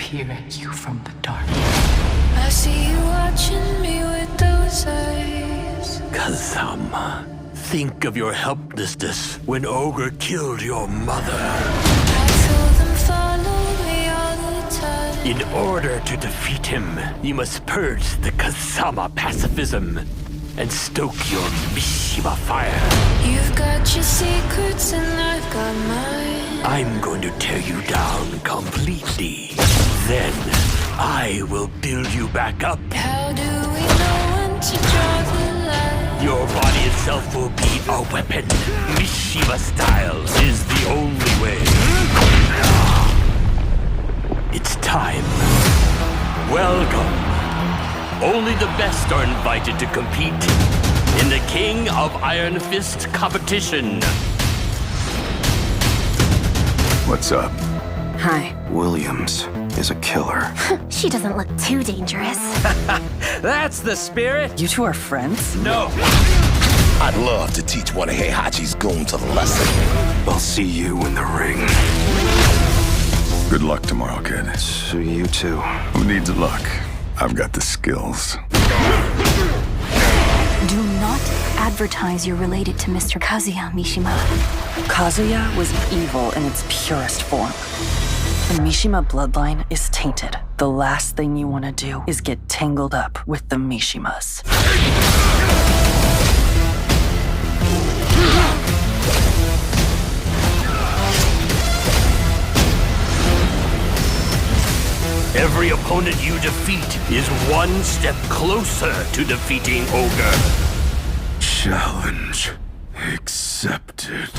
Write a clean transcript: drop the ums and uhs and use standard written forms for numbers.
peer at you from the dark. I see you watching me with those eyes. Kazama, think of your helplessness when Ogre killed your mother. I feel them follow me all the time. In order to defeat him, you must purge the Kazama pacifism and stoke your Mishima fire. You've got your secrets and I've got mine. I'm going to tear you down completely. Then I will build you back up. How do we know when to draw the line? Your body itself will be a weapon. Mishima style is the only way. It's time. Welcome. Only the best are invited to compete in the King of Iron Fist competition. What's up? Hi. Williams is a killer. She doesn't look too dangerous. That's the spirit. You two are friends? No. I'd love to teach one of Heihachi's goons a lesson. I'll see you in the ring. Good luck tomorrow, kid. So you too. Who needs luck? I've got the skills. Do not advertise you're related to Mr. Kazuya Mishima. Kazuya was evil in its purest form. The Mishima bloodline is tainted. The last thing you want to do is get tangled up with the Mishimas. Every opponent you defeat is one step closer to defeating Ogre. Challenge accepted.